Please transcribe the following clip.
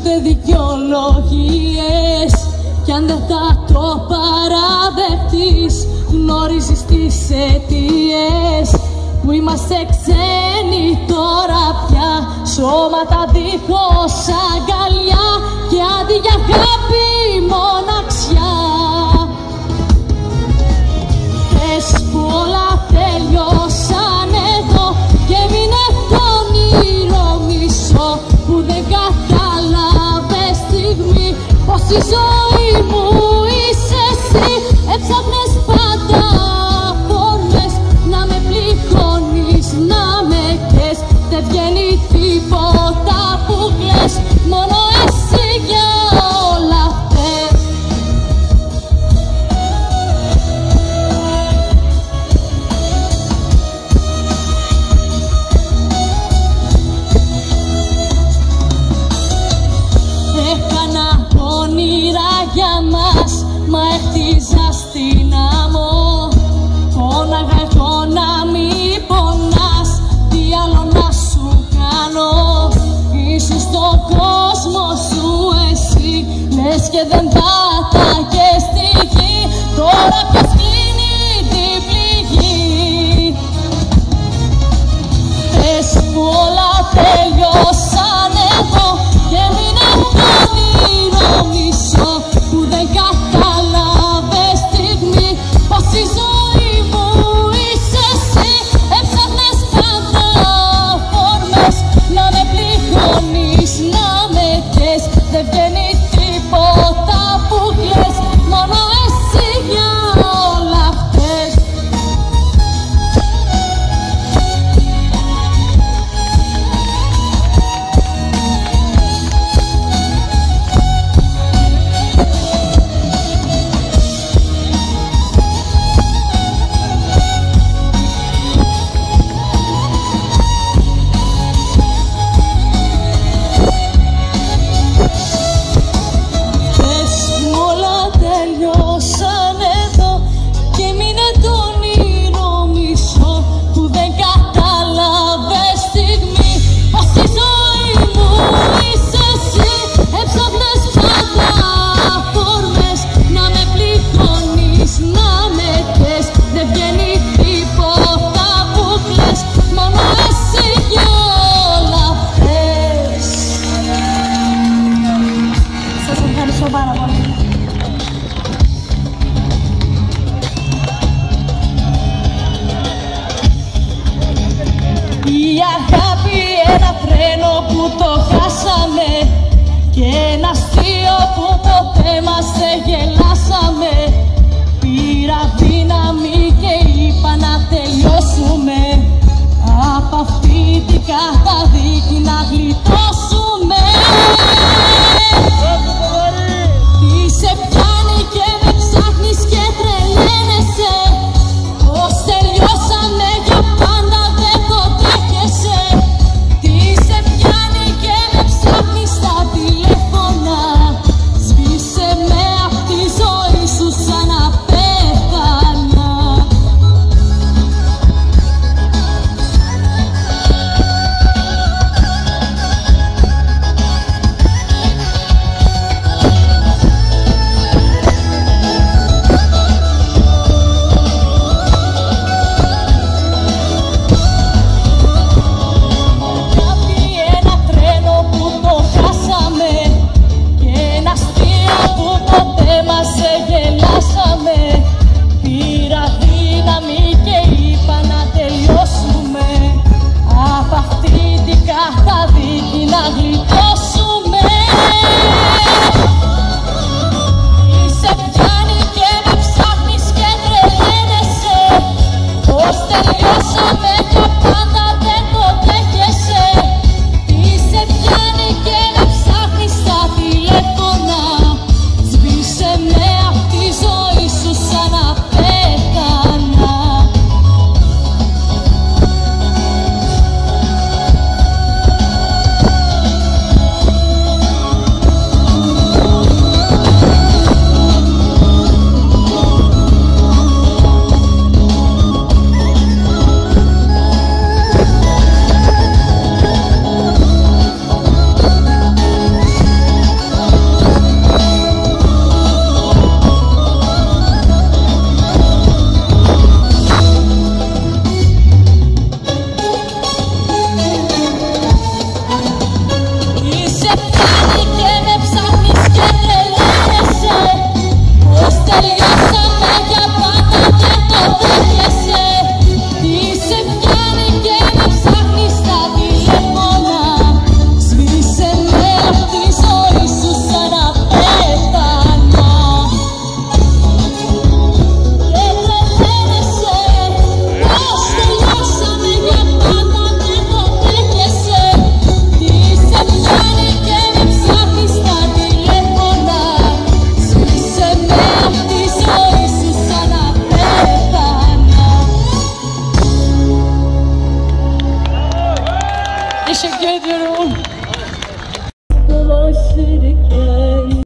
ούτε δικαιολογίες. Κι αν δεν θα το παραδεχτείς, γνωρίζεις τις αιτίες που είμαστε ξένοι τώρα πια. Σώματα δίχως αγκαλιά και αντί για αγάπη μοναξιά. Πες που όλα τελειώσαν εδώ και έμεινε το όνειρο μισό που δεν κατάλαβε στιγμή πως η ζωή μου είσαι εσύ. Έψαχνες πάντα φόρμες να με πληγώνεις, να με καις. Δεν βγαίνει τίποτα που κλαις, μόνο εσύ για όλα φταίς. Έκανα όνειρα για μας, μα έχτιζα στην άμμο. Πόναγα εγώ να μη πονάς, τι άλλο να σου κάνω. Ήσουν στον κόσμο σου εσύ, λες και δεν πάταγες στη γη. Τώρα ποιος κλείνει την πληγή. Πες που όλα τελειώσαν εδώ και έμεινε το όνειρο μισό που δεν κατάλαβε στιγμή πως η ζωή μου είσαι εσύ. Έψαχνες πάντα φόρμες να με πληγώνεις, να με καις. Δεν βγαίνει τίποτα που κλαις, μόνο εσύ για όλα φταίς. Πες μου όλα τελειώσαν εδώ και έμεινε το όνειρο μισό που δεν κατάλαβες στιγμή πως η ζωή μου είσαι εσύ. Έψαχνες πάντα φόρμες να με πληγώνεις, να με καις. Δεν βγαίνει τίποτα που κλαις, μόνο εσύ για όλα φταίς. Σας ευχαριστώ πάρα πολύ. Η αγάπη ένα φρένο που το χάσαμε και ένα αστείο που ποτέ μας δεν γελάσαμε. Πήρα δύναμη και είπα να τελειώσουμε απ' αυτή την καταδίκη, να γλιτώσουμε. Τι σε πιάνει και με ψάχνεις και τρελαίνεσαι, πως τελειώσαμε για πάντα δεν το δέχεσαι. Τι σε πιάνει και με άλλο σιρικ